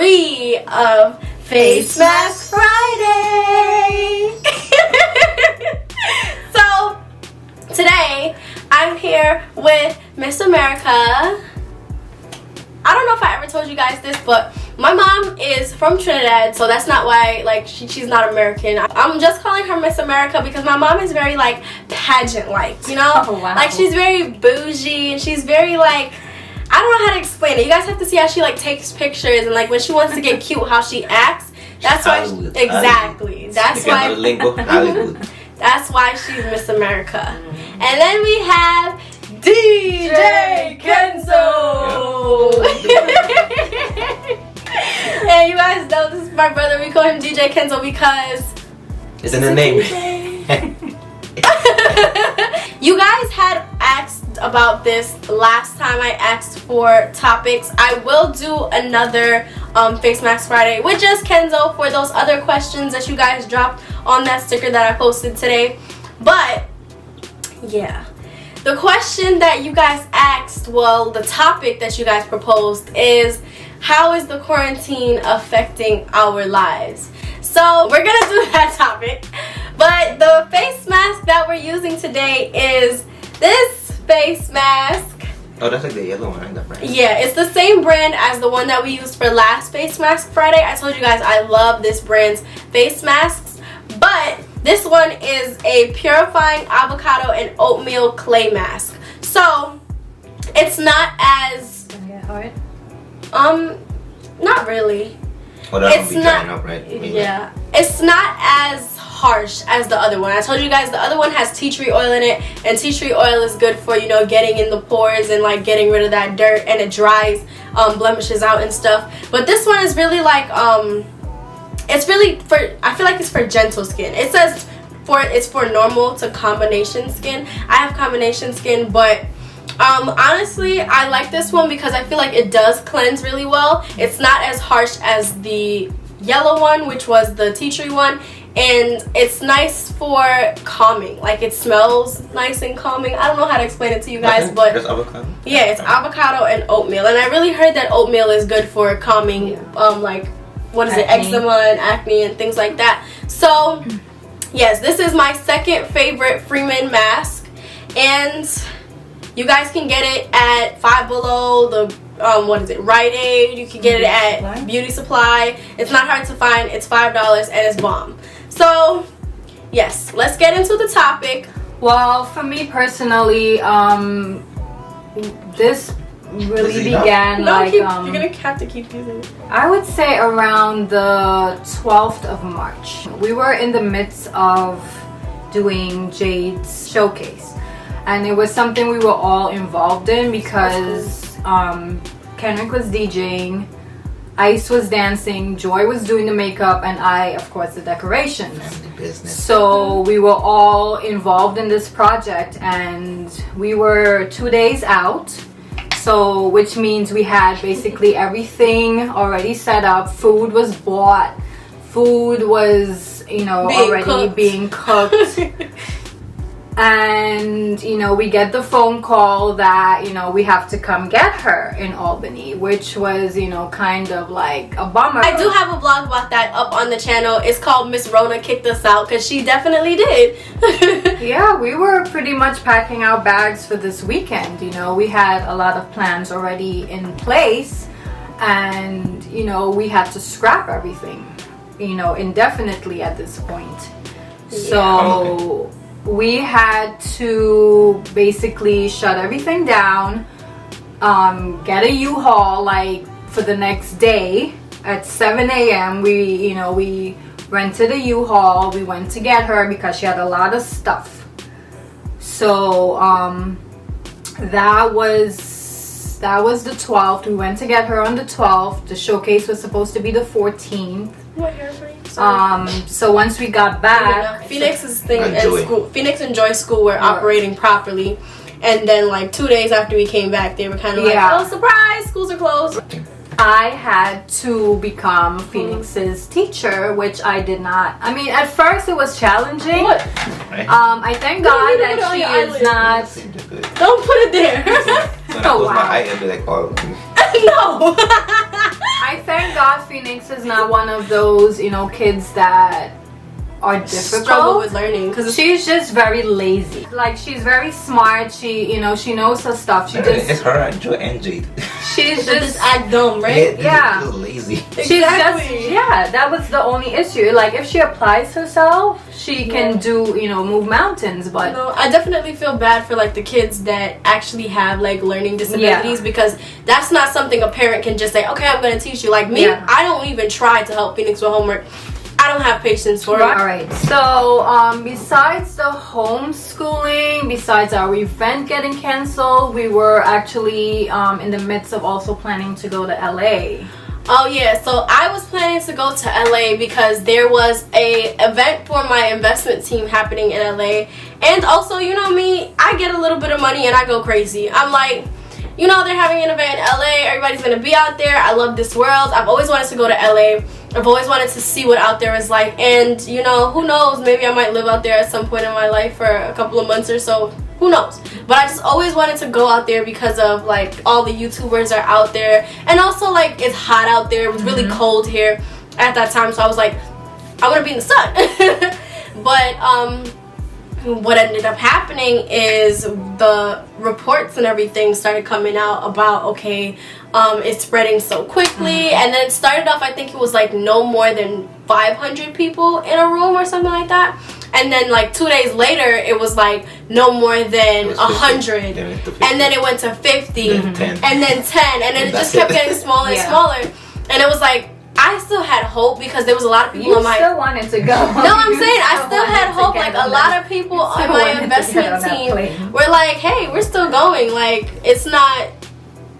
3 of Face Mask Friday. So today I'm here with Miss America. I don't know if I ever told you guys this, but my mom is from Trinidad, so that's not why, like, she's not American. I'm just calling her Miss America because my mom is very, like, pageant-like, you know? Oh, wow. Like, she's very bougie, and she's very, like, I don't know how to explain it. You guys have to see how she, like, takes pictures, and, like, when she wants to get cute, how she acts. That's why, exactly. That's why, that's why she's Miss America. And then we have DJ Kenzo. And you guys know this is my brother. We call him DJ Kenzo because it's in the name. You guys had asked about this last time I asked for topics. I will do another Face Mask Friday with just Kenzo for those other questions that you guys dropped on that sticker that I posted today. But yeah, the question that you guys asked, well, the topic that you guys proposed is, how is the quarantine affecting our lives? So we're gonna do that topic, but the face mask that we're using today is this face mask. Oh, that's like the yellow one, the brand. Yeah, it's the same brand as the one that we used for last Face Mask Friday. I told you guys I love this brand's face masks, but this one is a purifying avocado and oatmeal clay mask. So it's not as hard. Not really. Well, that it's be not up, right? Yeah, it's not as harsh as the other one. I told you guys the other one has tea tree oil in it, and tea tree oil is good for, you know, getting in the pores and like getting rid of that dirt, and it dries blemishes out and stuff. But this one is really like it's really for, I feel like it's for gentle skin. It says it's for normal to combination skin. I have combination skin, but honestly, I like this one because I feel like it does cleanse really well. It's not as harsh as the yellow one, which was the tea tree one, and it's nice for calming. Like, it smells nice and calming. I don't know how to explain it to you guys, but there's avocado. Yeah, it's avocado and oatmeal, and I really heard that oatmeal is good for calming, like, what is it, eczema and acne and things like that. So yes, this is my second favorite Freeman mask, and you guys can get it at Five Below, the what is it, Rite Aid. You can get it at Beauty Supply. It's not hard to find. It's $5 and it's bomb. So yes, let's get into the topic. Well, for me personally, this really began you're gonna have to keep using it. I would say around the 12th of March. We were in the midst of doing Jade's showcase, and it was something we were all involved in because Kendrick was DJing, Ice was dancing, Joy was doing the makeup, and I, of course, the decorations. Family business. So we were all involved in this project, and we were 2 days out. So, which means we had basically everything already set up. Food was bought. Food was, you know, being cooked. And, you know, we get the phone call that, you know, we have to come get her in Albany, which was, you know, kind of like a bummer. I do have a vlog about that up on the channel. It's called Miss Rona Kicked Us Out, because she definitely did. Yeah, we were pretty much packing our bags for this weekend. You know, we had a lot of plans already in place, and, you know, we had to scrap everything, you know, indefinitely at this point. So we had to basically shut everything down, get a U-Haul like for the next day at 7 a.m. We rented a U-Haul. We went to get her because she had a lot of stuff. So that was the 12th. We went to get her on the 12th. The showcase was supposed to be the 14th. What hair for you? So once we got back, Phoenix's thing at school, Phoenix and Joy's school were operating properly, and then like 2 days after we came back, they were kind of like, oh, surprise, schools are closed. I had to become Phoenix's teacher, which I did not. I mean, at first it was challenging. What? I thank God that she is not. Don't put it there. So when I close my eye and be like, oh. No. I thank God Phoenix is not one of those, you know, kids that are difficult. Struggle with learning because she's just very lazy. Like, she's very smart. She, you know, she knows her stuff. She just, it's her Joe and Jade. she's just act dumb, right? Yeah. She's lazy. She's just, yeah, that was the only issue. Like, if she applies herself, she can do, you know, move mountains. But no, I definitely feel bad for like the kids that actually have like learning disabilities because that's not something a parent can just say, okay, I'm going to teach you. Like me, I don't even try to help Phoenix with homework. I don't have patience for it. Alright, so besides the homeschooling, besides our event getting canceled, we were actually in the midst of also planning to go to LA. Oh yeah, so I was planning to go to LA because there was a event for my investment team happening in LA. And also, you know me, I get a little bit of money and I go crazy. I'm like, you know, they're having an event in LA, everybody's gonna be out there. I love this world. I've always wanted to go to LA. I've always wanted to see what out there is like, and you know, who knows, maybe I might live out there at some point in my life for a couple of months or so, who knows. But I just always wanted to go out there because of like all the YouTubers are out there, and also like it's hot out there. It was really cold here at that time, so I was like, I want to be in the sun. But what ended up happening is the reports and everything started coming out about, okay, it's spreading so quickly, and then it started off, I think it was like no more than 500 people in a room or something like that, and then like 2 days later it was like no more than 100, and then it went to 50, and then 10, and then it just kept getting smaller and smaller, and it was like, I still had hope because there was a lot of people on my... You still wanted to go. No, I'm saying I still had hope. Like, a lot of people on my investment team were like, hey, we're still going. Like, it's not...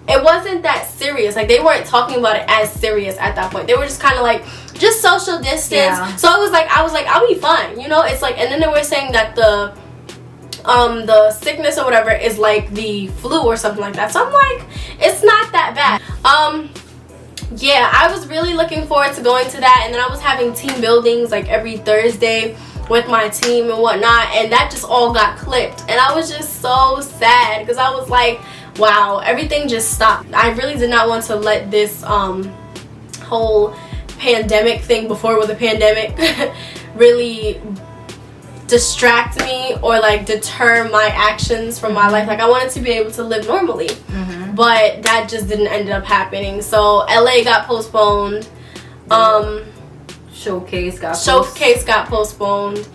It wasn't that serious. Like, they weren't talking about it as serious at that point. They were just kind of like, just social distance. Yeah. So it was like, I was like, I'll be fine. You know, it's like... And then they were saying that the sickness or whatever is like the flu or something like that. So I'm like, it's not that bad. Yeah, I was really looking forward to going to that, and then I was having team buildings like every Thursday with my team and whatnot, and that just all got clipped, and I was just so sad because I was like, wow, everything just stopped. I really did not want to let this whole pandemic thing, before it was a pandemic, really distract me or like deter my actions from my life. Like, I wanted to be able to live normally, but that just didn't end up happening. So LA got postponed. Showcase got postponed.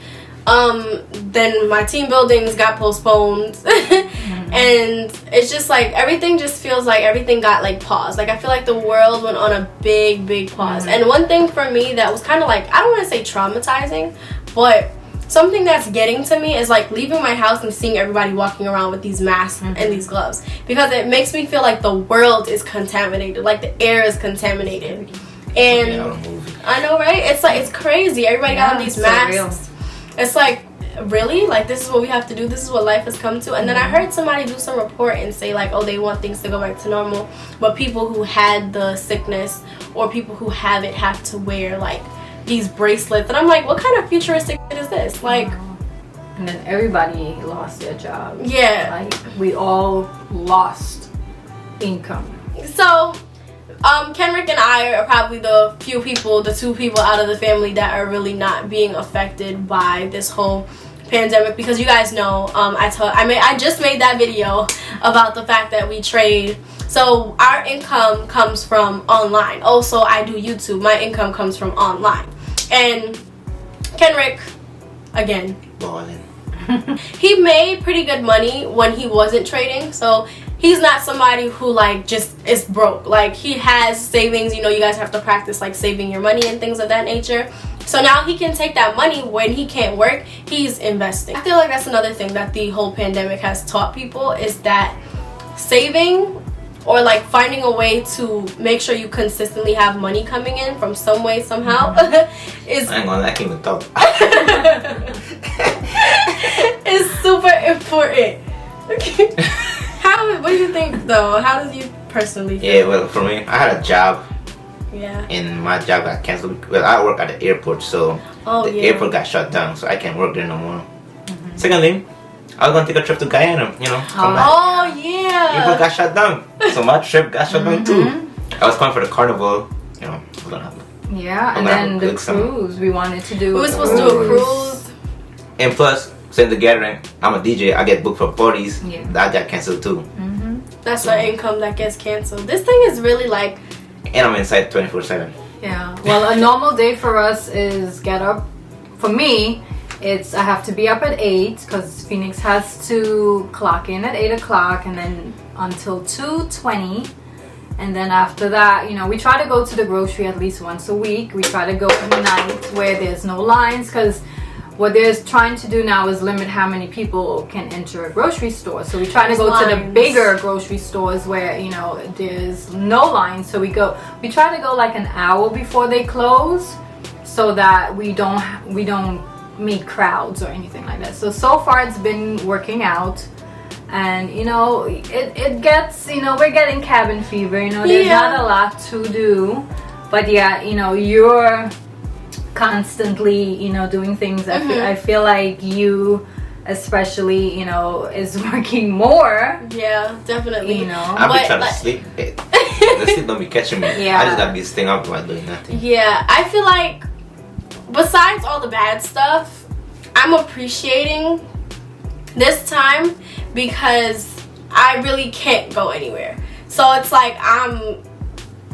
Then my team buildings got postponed. And it's just like everything just feels like everything got like paused. Like, I feel like the world went on a big pause. And one thing for me that was kind of like, I don't want to say traumatizing, but something that's getting to me is like leaving my house and seeing everybody walking around with these masks and these gloves, because it makes me feel like the world is contaminated, like the air is contaminated. And I know, right? It's like, it's crazy. Everybody got on these masks. It's like, really? Like, this is what we have to do? This is what life has come to? And then I heard somebody do some report and say like, oh, they want things to go back to normal, but people who had the sickness or people who have it have to wear like these bracelets, and I'm like, what kind of futuristic shit is this? Like, and then everybody lost their job. Yeah, like, we all lost income. So Kenrick and I are probably the two people out of the family that are really not being affected by this whole pandemic, because you guys know, I just made that video about the fact that we trade. So our income comes from online. Also, I do YouTube. My income comes from online. And Kenrick, again, balling. He made pretty good money when he wasn't trading. So he's not somebody who like just is broke. Like, he has savings. You know, you guys have to practice like saving your money and things of that nature. So now he can take that money when he can't work, he's investing. I feel like that's another thing that the whole pandemic has taught people, is that saving or like finding a way to make sure you consistently have money coming in from some way, somehow, is... I ain't gonna like even talk. is super important. What do you think though? How do you personally feel? Yeah, well, for me, I had a job. Yeah. And my job got canceled. Well, I work at the airport, so the airport got shut down, so I can't work there no more. Secondly, I was gonna take a trip to Guyana, you know. Oh yeah. Airport got shut down, so my trip got shut down too. I was coming for the carnival, You know, we're gonna have. Yeah, and then the cruise we wanted to do. We were supposed to do a cruise. And plus, since the gathering, I'm a DJ. I get booked for parties. Yeah. That got canceled too. That's our income that gets canceled. This thing is really like. And I'm inside 24/7. Yeah. Well, a normal day for us is get up. For me, it's I have to be up at 8 because Phoenix has to clock in at 8 o'clock, and then until 2:20. And then after that, you know, we try to go to the grocery at least once a week. We try to go at night where there's no lines, because what they're trying to do now is limit how many people can enter a grocery store. So we try to go to the bigger grocery stores where, you know, there's no lines. So we try to go like an hour before they close, so that we don't meet crowds or anything like that. So far it's been working out. And you know, it gets, you know, we're getting cabin fever, you know, there's not a lot to do, but yeah, you know, you're constantly, you know, doing things. I feel like you especially, you know, is working more. Yeah, definitely. You know, I've been trying to sleep. The sleep don't be catching me. Yeah. I just gotta be staying up while doing nothing. Yeah, I feel like besides all the bad stuff, I'm appreciating this time because I really can't go anywhere. So it's like I'm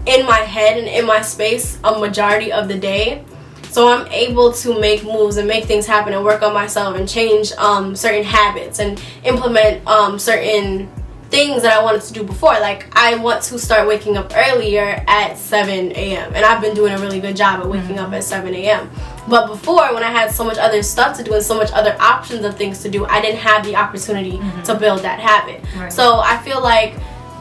in my head and in my space a majority of the day. So I'm able to make moves and make things happen and work on myself and change certain habits and implement certain things that I wanted to do before. Like I want to start waking up earlier at 7 a.m. and I've been doing a really good job at waking up at 7 a.m. But before, when I had so much other stuff to do and so much other options of things to do, I didn't have the opportunity to build that habit. Right. So I feel like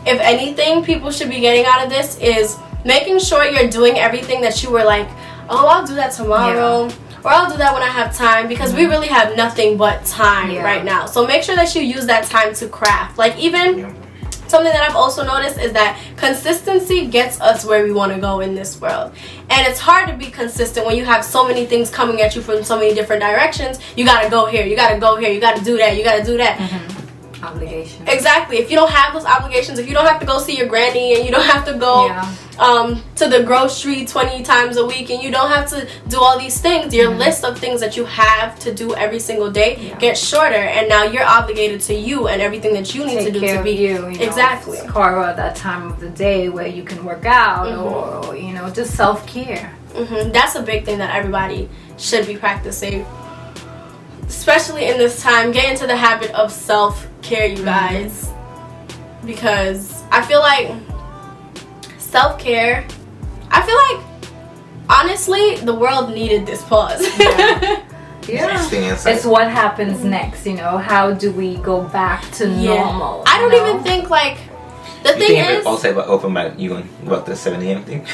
if anything people should be getting out of this is making sure you're doing everything that you were like, oh, I'll do that tomorrow, or I'll do that when I have time, because we really have nothing but time right now. So make sure that you use that time to craft. Like even something that I've also noticed is that consistency gets us where we want to go in this world. And it's hard to be consistent when you have so many things coming at you from so many different directions. You gotta go here, you gotta go here, you gotta do that, you gotta do that. Obligations. Exactly. If you don't have those obligations, if you don't have to go see your granny, and you don't have to go to the grocery 20 times a week, and you don't have to do all these things, your list of things that you have to do every single day gets shorter, and now you're obligated to you and everything that you need to do to be you know, exactly. Carve out that time of the day where you can work out or, you know, just self-care. That's a big thing that everybody should be practicing, especially in this time. Get into the habit of self-care, you guys, because I feel like self-care, I feel like honestly the world needed this pause. It's what happens next, you know, how do we go back to normal? I don't even think like the thing is also about open mic, you gonna go up to 7 a.m. thing?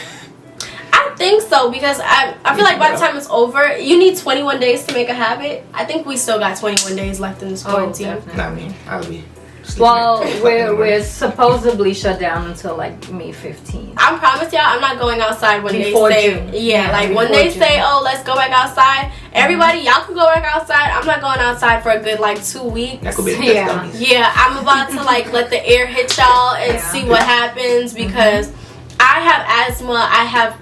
I think so, because I feel like by the time it's over, you need 21 days to make a habit. I think we still got 21 days left in this quarantine. I mean, I'll be. Well, we're supposedly shut down until like May 15th. I promise y'all, I'm not going outside when before they say June. like when they say, oh, let's go back outside. Everybody, y'all can go back outside. I'm not going outside for a good like 2 weeks. That could be I'm about to like let the air hit y'all and see what happens, because I have asthma. I have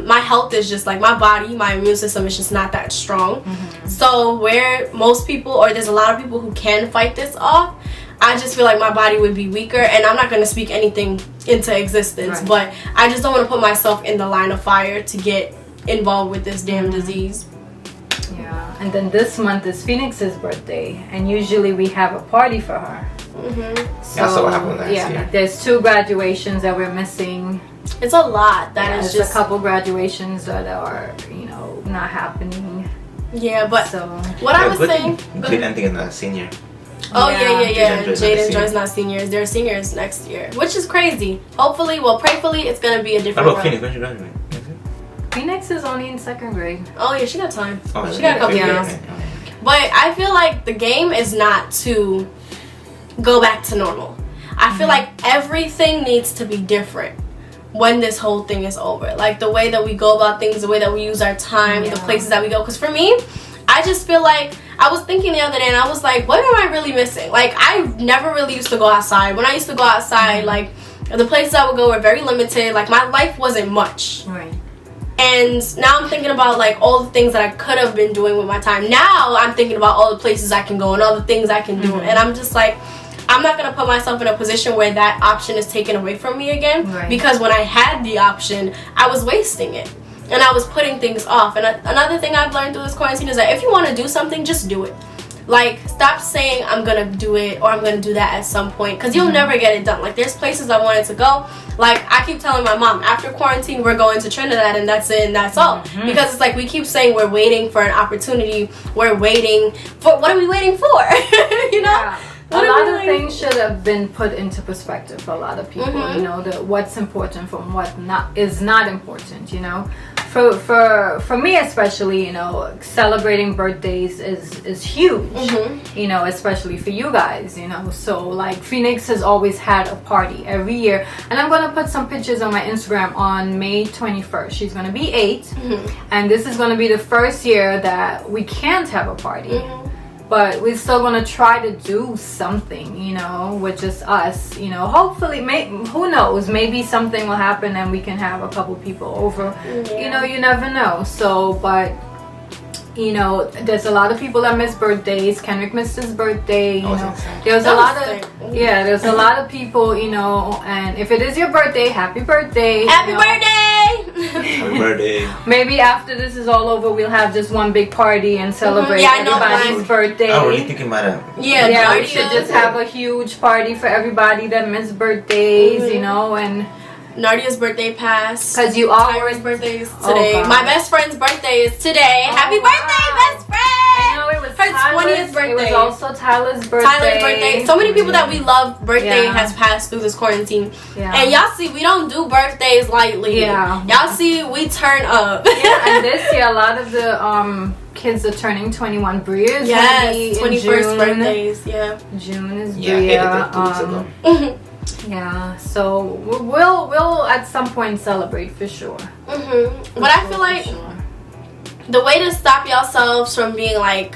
my health is just like, my body, my immune system is just not that strong. So where most people, or there's a lot of people who can fight this off, I just feel like my body would be weaker, and I'm not going to speak anything into existence, but I just don't want to put myself in the line of fire to get involved with this damn disease. Yeah, and then this month is Phoenix's birthday, and usually we have a party for her. So, that's what happened last year. There's 2 graduations that we're missing. It's a lot. There's just a couple graduations that are, you know, not happening. Yeah, but so what I was saying, good ending in the senior. Oh yeah. Jade and Joy's not seniors. They're seniors next year, which is crazy. Hopefully, well, prayfully, it's gonna be a different. How about Phoenix? When should I graduate? Phoenix is only in 2nd grade. Oh yeah, she got time. Oh, she got a couple years. But I feel like the game is not to go back to normal. I feel like everything needs to be different when this whole thing is over. Like the way that we go about things, the way that we use our time, the places that we go. Because for me, I just feel like, I was thinking the other day and I was like, what am I really missing? Like I never really used to go outside. When I used to go outside, like The places I would go were very limited. Like, my life wasn't much. Right. And now I'm thinking about like all the things that I could have been doing with my time. Now I'm thinking about all the places I can go and all the things I can do. And I'm just like, I'm not going to put myself in a position where that option is taken away from me again. Right. Because when I had the option, I was wasting it. And I was putting things off. And another thing I've learned through this quarantine is that if you want to do something, just do it. Like, stop saying I'm gonna do it or I'm gonna do that at some point, because you'll never get it done. Like, there's places I wanted to go. Like, I keep telling my mom, after quarantine we're going to Trinidad, and that's it and that's all. Because it's like we keep saying we're waiting for an opportunity, we're waiting for, what are we waiting for? You know? Yeah. A lot of things should have been put into perspective for a lot of people. You know, what's important from what is not important, you know. For me especially, you know, celebrating birthdays is huge. You know, especially for you guys, you know. So like, Phoenix has always had a party every year, and I'm gonna put some pictures on my Instagram on May 21st. She's gonna be 8, and this is gonna be the first year that we can't have a party. But we're still gonna try to do something, you know, with just us, you know. Hopefully, who knows, maybe something will happen and we can have a couple people over. You know, you never know. So, but you know, there's a lot of people that miss birthdays. Kendrick missed his birthday, you know. There's a lot of there's a lot of people, you know. And if it is your birthday, happy birthday! Happy birthday! Happy birthday! Maybe after this is all over, we'll have just one big party and celebrate everybody's birthday. I'm really thinking about it. Yeah, we should just have a huge party for everybody that missed birthdays, you know, and Nardia's birthday passed. Because you are Tyra's birthday is today. Oh, my best friend's birthday is today. Happy birthday, best friend! I know it was her 20th birthday. It was also Tyler's birthday. Tyler's birthday. So many people that we love birthday has passed through this quarantine. And y'all see, we don't do birthdays lightly. Y'all see, we turn up. And this year, a lot of the kids are turning 21. Bria's 21st birthdays. June is Bria. Yeah, so we'll at some point celebrate for sure. But I feel like the way to stop yourselves from being like,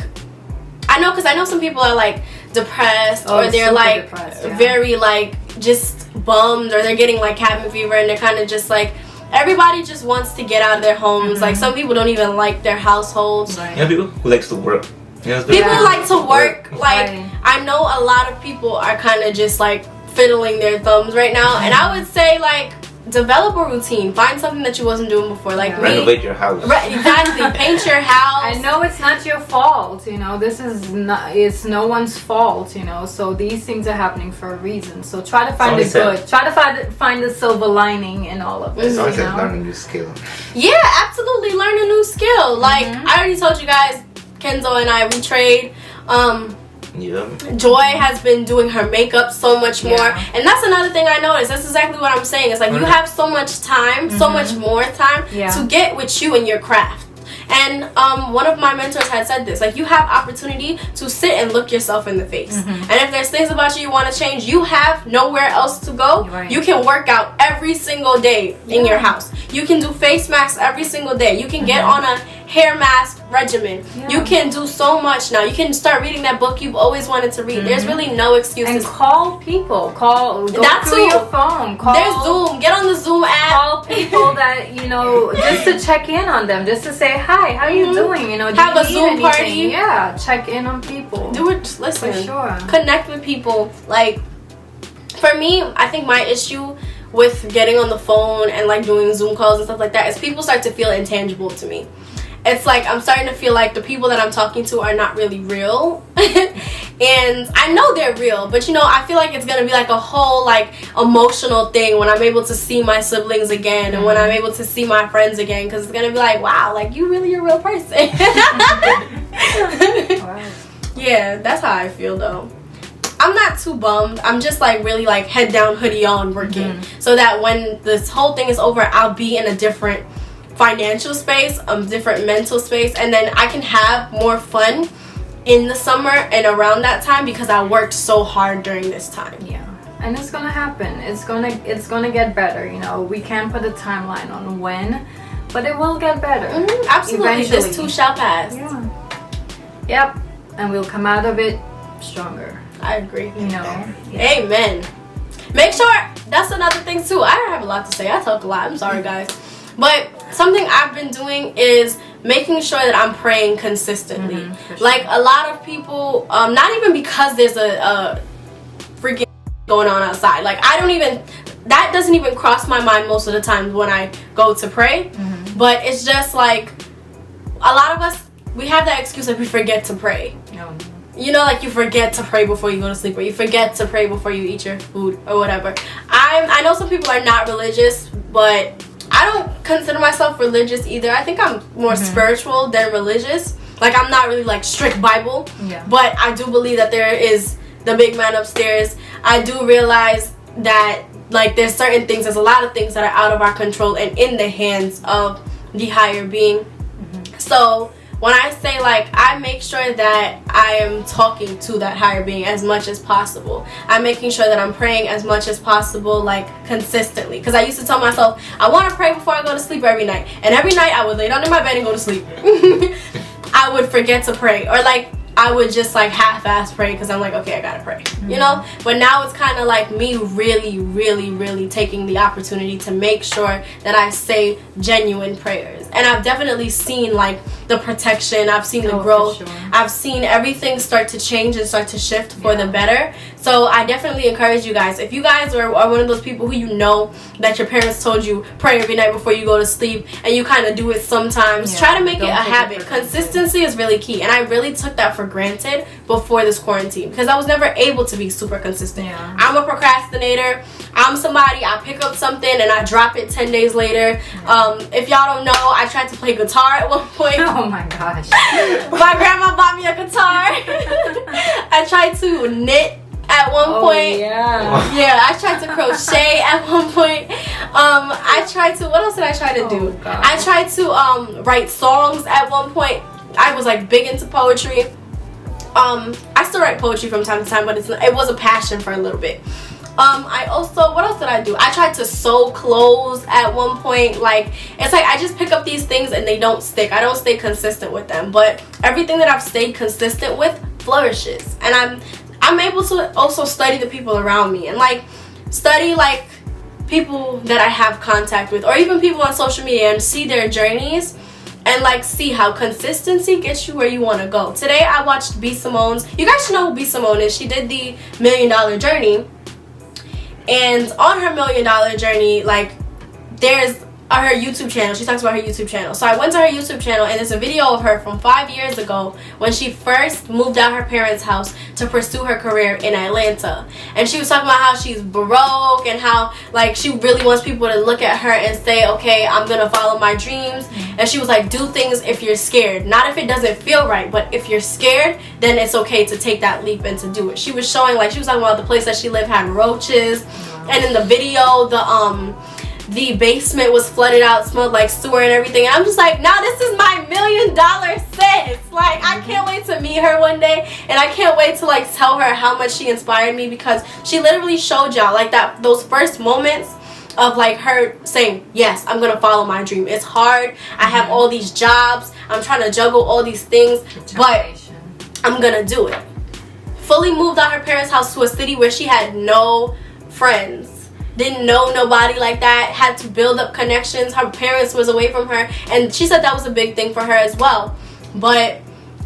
I know some people are like depressed, or they're like very like just bummed, or they're getting like cabin fever, and they're kind of just like, everybody just wants to get out of their homes. Like, some people don't even like their households. Yeah, people who likes to work. People like to work. Like, I know a lot of people are kind of just like fiddling their thumbs right now, and I would say like, develop a routine. Find something that you wasn't doing before. Like renovate your house. Exactly. Paint your house. I know it's not your fault, you know. This is not, it's no one's fault, you know. So these things are happening for a reason. So try to find the good. Try to find the silver lining in all of this. Someone said learn a new skill. Yeah, absolutely. Learn a new skill. Like, I already told you guys, Kenzo and I, we trade. Joy has been doing her makeup so much more, and that's another thing I noticed. That's exactly what I'm saying. It's like, you have so much time, so much more time to get with you and your craft. And one of my mentors had said this, like, you have opportunity to sit and look yourself in the face. And if there's things about you want to change, you have nowhere else to go. You can work out every single day in your house. You can do face masks every single day. You can get on a hair mask regimen. You can do so much now. You can start reading that book you've always wanted to read. There's really no excuses. And call people. Go through your phone. There's Zoom. Get on the Zoom app. Call people that, you know, just to check in on them. Just to say, hi, how you doing? You know, do have you a need Zoom anything? party. Yeah, check in on people. Do it. Listen. For sure. Connect with people. Like, for me, I think my issue with getting on the phone and like doing Zoom calls and stuff like that is people start to feel intangible to me. It's like, I'm starting to feel like the people that I'm talking to are not really real. And I know they're real, but you know, I feel like it's gonna be like a whole like emotional thing when I'm able to see my siblings again, and when I'm able to see my friends again, because it's gonna be like, wow, like, you really a real person. Yeah, that's how I feel though. I'm not too bummed. I'm just like really like head down, hoodie on, working, so that when this whole thing is over, I'll be in a different financial space, different mental space, and then I can have more fun in the summer and around that time, because I worked so hard during this time. Yeah, and it's gonna happen. It's gonna get better. You know, we can't put a timeline on when, but it will get better. Absolutely. Eventually. This too shall pass. Yeah. Yep. And we'll come out of it stronger. I agree. You know. Amen. Make sure that's another thing too. I have a lot to say. I talk a lot. I'm sorry, guys. But something I've been doing is making sure that I'm praying consistently. Sure. Like a lot of people, not even because there's a freaking going on outside. Like that doesn't even cross my mind most of the times when I go to pray. But it's just like a lot of us, we have that excuse that we forget to pray. You know, like you forget to pray before you go to sleep, or you forget to pray before you eat your food or whatever. I know some people are not religious, but I don't consider myself religious either. I think I'm more spiritual than religious. Like I'm not really like strict Bible, but I do believe that there is the big man upstairs. I do realize that like there's certain things, there's a lot of things that are out of our control and in the hands of the higher being. So when I say like I make sure that I am talking to that higher being as much as possible. I'm making sure that I'm praying as much as possible, like consistently. Because I used to tell myself I want to pray before I go to sleep every night. And every night I would lay down in my bed and go to sleep. I would forget to pray, or like I would just like half-ass pray because I'm like, okay, I gotta pray, you know. But now it's kind of like me really taking the opportunity to make sure that I say genuine prayers. And I've definitely seen like the protection, I've seen the growth, sure. I've seen everything start to change and start to shift for the better. So I definitely encourage you guys, if you guys are one of those people who you know that your parents told you pray every night before you go to sleep, and you kind of do it sometimes, try to make it a habit. Consistency is really key, and I really took that for granted before this quarantine because I was never able to be super consistent. I'm a procrastinator. I'm somebody, I pick up something and I drop it 10 days later. If y'all don't know, I tried to play guitar at one point. Oh my gosh. My grandma bought me a guitar. I tried to knit at one point. I tried to crochet at one point. I tried to, what else did I try to do? I tried to write songs at one point. I was like big into poetry. I still write poetry from time to time, but it was a passion for a little bit. I also, what else did I do? I tried to sew clothes at one point. Like, it's like I just pick up these things and they don't stick. I don't stay consistent with them, but everything that I've stayed consistent with flourishes. And I'm able to also study the people around me and like study like people that I have contact with, or even people on social media, and see their journeys and like see how consistency gets you where you want to go. Today I watched B. Simone's. You guys should know who B. Simone is. She did the $1 Million Journey. And on her $1 Million Journey, like, there's her YouTube channel. She talks about her YouTube channel. So I went to her YouTube channel, and there's a video of her from 5 years ago when she first moved out her parents' house to pursue her career in Atlanta. And she was talking about how she's broke and how, like, she really wants people to look at her and say, okay, I'm gonna follow my dreams. And she was like, do things if you're scared. Not if it doesn't feel right, but if you're scared, then it's okay to take that leap and to do it. She was showing, like, she was talking about the place that she lived had roaches. And in the video, the basement was flooded out, smelled like sewer and everything. And I'm just like, nah, this is my $1 million sis. Like, I can't wait to meet her one day, and I can't wait to like tell her how much she inspired me, because she literally showed y'all like those first moments of like her saying, yes, I'm gonna follow my dream. It's hard. I have all these jobs. I'm trying to juggle all these things, but I'm gonna do it. Fully moved out her parents' house to a city where she had no friends, didn't know nobody like that, had to build up connections. Her parents was away from her, and she said that was a big thing for her as well. But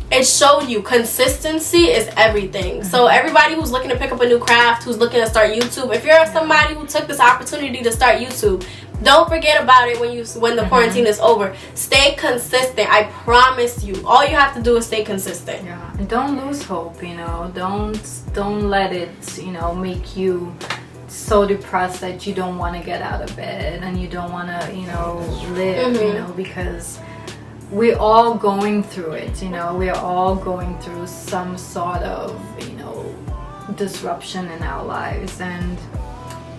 it showed you consistency is everything. So everybody who's looking to pick up a new craft, who's looking to start YouTube, if you're somebody who took this opportunity to start YouTube, don't forget about it when the quarantine is over. Stay consistent. I promise you, all you have to do is stay consistent. And don't lose hope, you know. Don't let it, you know, make you so depressed that you don't want to get out of bed and you don't want to, you know, live, you know, because we're all going through it, you know. We're all going through some sort of, you know, disruption in our lives, and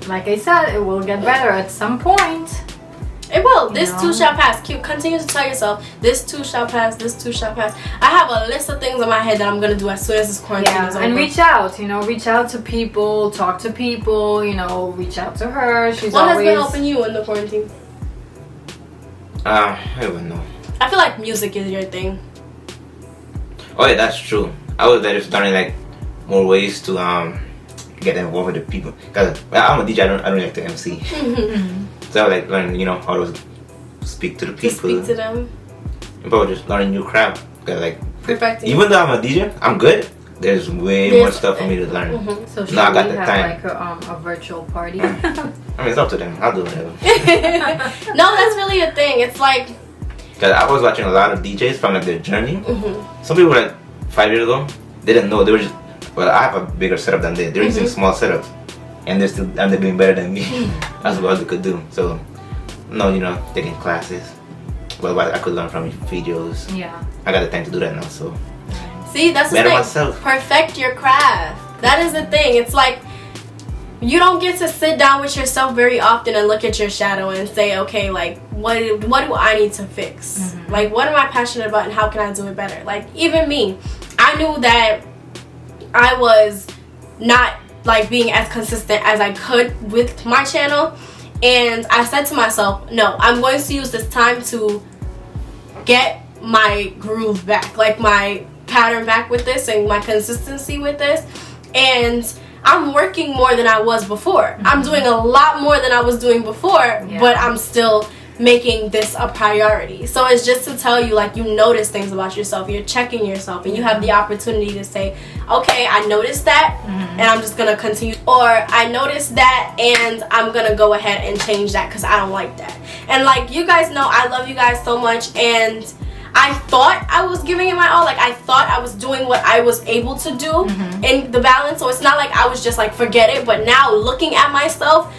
like I said, it will get better at some point. It will. This too shall pass. Continue to tell yourself, this too shall pass, this too shall pass. I have a list of things in my head that I'm going to do as soon as this quarantine is over. And reach out, you know, reach out to people, talk to people, you know, reach out to her. She's what always... has been helping you in the quarantine? I don't know. I feel like music is your thing. Oh yeah, that's true. I was there starting like more ways to get involved with the people. Cause I'm a DJ, I don't like to MC. So I like learn, you know, how to speak to the people. To speak to them. And probably just learn new craft. Cause like, Perfecting. even though I'm a DJ, I'm good. There's way more stuff for me to learn. So should I got we the have time. like a virtual party? I mean, it's up to them. I'll do whatever. No, that's really a thing. It's like, Cause I was watching a lot of DJs from like their journey. Some people like 5 years ago, they didn't know. They were just, well, I have a bigger setup than they. They're using small setups, and they're doing better than me. That's what they could do. So, no, you know, taking classes. Well, I could learn from videos. Yeah. I got the time to do that now. So, see, that's the better thing. myself. Perfect your craft. That is the thing. It's like, you don't get to sit down with yourself very often and look at your shadow and say, okay, like, what do I need to fix? Like, what am I passionate about and how can I do it better? Like, even me, I knew that I was not like being as consistent as I could with my channel, and I said to myself, no, I'm going to use this time to get my groove back, like my pattern back with this and my consistency with this. And I'm working more than I was before. I'm doing a lot more than I was doing before, but I'm still making this a priority. So it's just to tell you, like, you notice things about yourself, you're checking yourself, and you have the opportunity to say, okay, I noticed that, and I'm just gonna continue, or I noticed that and I'm gonna go ahead and change that because I don't like that. And like, you guys know, I love you guys so much, and I thought I was giving it my all. Like, I thought I was doing what I was able to do in the balance. So it's not like I was just like, forget it. But now looking at myself,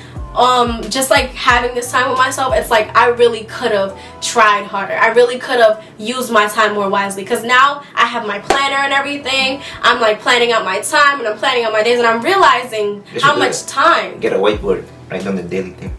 just like having this time with myself, it's like I really could have tried harder. I really could have used my time more wisely, because now I have my planner and everything. I'm like planning out my time and I'm planning out my days, and I'm realizing how much time. Get a whiteboard. Write down the daily thing.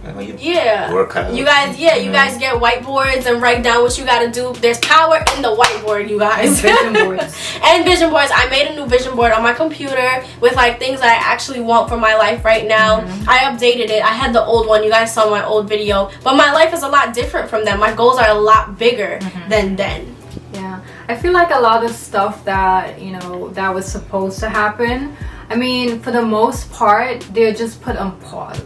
Work out. You guys, you guys get whiteboards and write down what you gotta do. There's power in the whiteboard, you guys. And vision boards. And vision boards. I made a new vision board on my computer with like things that I actually want for my life right now. I updated it. I had the old one. You guys saw my old video. But my life is a lot different from them. My goals are a lot bigger than then. Yeah. I feel like a lot of stuff that, you know, that was supposed to happen, I mean, for the most part, they're just put on pause.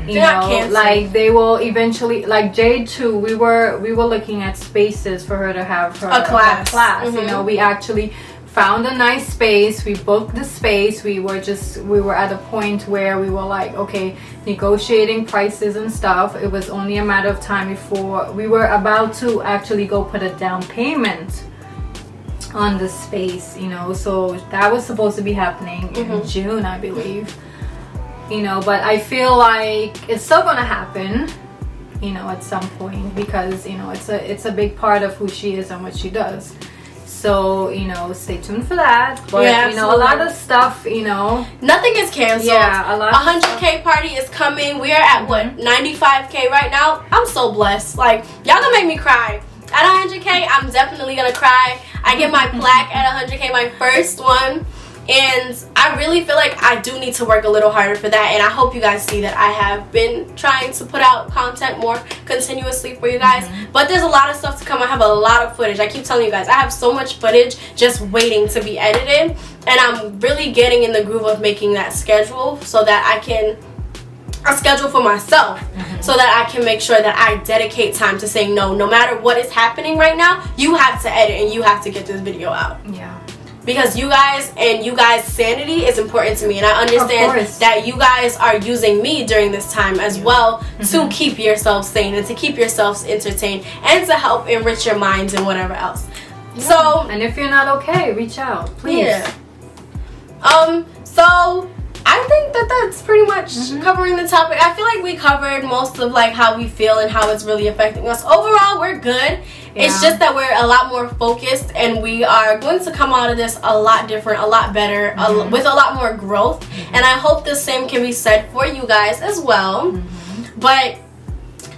You know, like they will eventually, like Jade too. We were looking at spaces for her to have her class. You know, we actually found a nice space. We booked the space. We were at a point where we were like, okay, negotiating prices and stuff. It was only a matter of time before we were about to actually go put a down payment on the space, you know. So that was supposed to be happening in June, I believe, you know. But I feel like it's still gonna happen, you know, at some point, because, you know, it's a big part of who she is and what she does. So, you know, stay tuned for that. But you know, a lot of stuff, you know, nothing is canceled. Yeah, a lot. 100K party is coming. We are at what, 95K right now. I'm so blessed. Like, y'all gonna make me cry. At 100K, I'm definitely gonna cry. I get my plaque at 100K, my first one, and I really feel like I do need to work a little harder for that. And I hope you guys see that I have been trying to put out content more continuously for you guys. But there's a lot of stuff to come. I have a lot of footage. I keep telling you guys, I have so much footage just waiting to be edited, and I'm really getting in the groove of making that schedule so that I can a schedule for myself, so that I can make sure that I dedicate time to saying no matter what is happening right now, you have to edit and you have to get this video out. Yeah. Because you guys and you guys' sanity is important to me, and I understand that you guys are using me during this time as well to keep yourselves sane and to keep yourselves entertained and to help enrich your minds and whatever else. So, and if you're not okay, reach out, please. So I think that that's pretty much covering the topic. I feel like we covered most of like how we feel and how it's really affecting us. Overall, we're good. It's just that we're a lot more focused, and we are going to come out of this a lot different, a lot better, with a lot more growth. And I hope the same can be said for you guys as well. But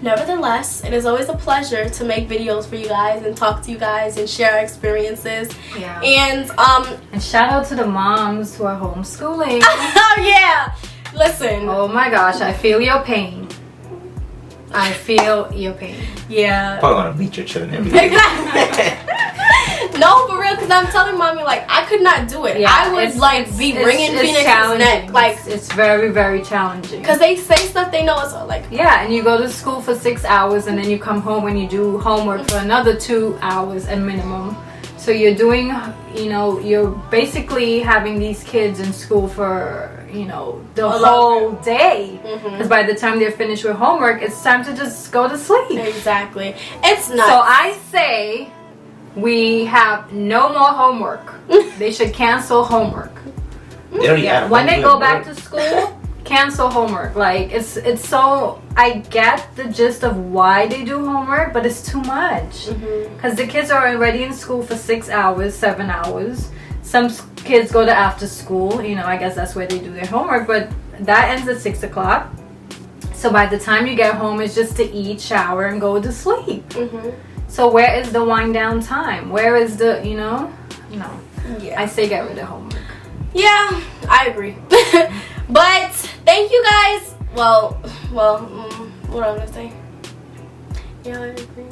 nevertheless, it is always a pleasure to make videos for you guys and talk to you guys and share our experiences. Yeah. And shout out to the moms who are homeschooling. Oh yeah. Listen. Oh my gosh, I feel your pain. I feel your pain. Yeah. Probably want to beat your children every day. Exactly. No, for real, because I'm telling mommy, like, I could not do it. Yeah, I would, be wringing Phoenix's neck. Like, it's very, very challenging. because they say stuff they know, so, like... Yeah, and you go to school for 6 hours, and then you come home and you do homework for another 2 hours at minimum. So you're doing, you know, you're basically having these kids in school for, you know, the whole day. Because by the time they're finished with homework, it's time to just go to sleep. Exactly. It's not. So I say we have no more homework. They should cancel homework. They already had When they go back to school, cancel homework. Like, it's so, I get the gist of why they do homework, but it's too much. Because the kids are already in school for 6 hours, 7 hours. Some kids go to after school, you know, I guess that's where they do their homework, but that ends at 6 o'clock. So by the time you get home, it's just to eat, shower, and go to sleep. So where is the wind down time? Where is the, you know? No. Yeah. I say get rid of homework. Yeah, I agree. But thank you guys. Well, what am I gonna say? Yeah, I agree.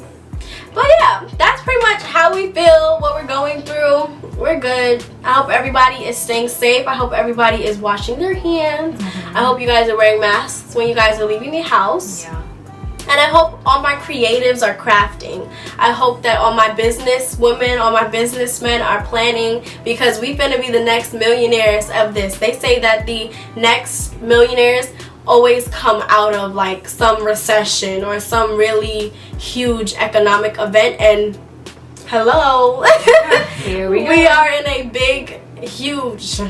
But yeah, that's pretty much how we feel, what we're going through. We're good. I hope everybody is staying safe. I hope everybody is washing their hands. I hope you guys are wearing masks when you guys are leaving the house. Yeah. And I hope all my creatives are crafting. I hope that all my business women, all my businessmen are planning, because we finna be the next millionaires of this. They say that the next millionaires always come out of like some recession or some really huge economic event, and hello. Here we go. We are in a big, huge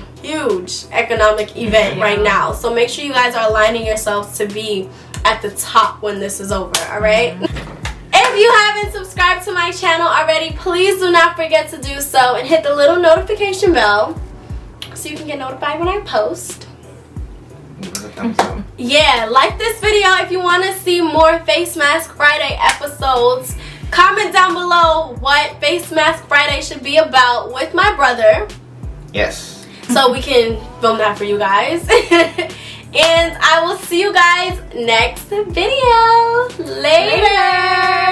economic event right now. So make sure you guys are aligning yourselves to be at the top when this is over, alright? If you haven't subscribed to my channel already, please do not forget to do so and hit the little notification bell so you can get notified when I post. Yeah, like this video if you want to see more Face Mask Friday episodes. Comment down below what Face Mask Friday should be about with my brother. Yes. So we can film that for you guys. And I will see you guys next video. Later.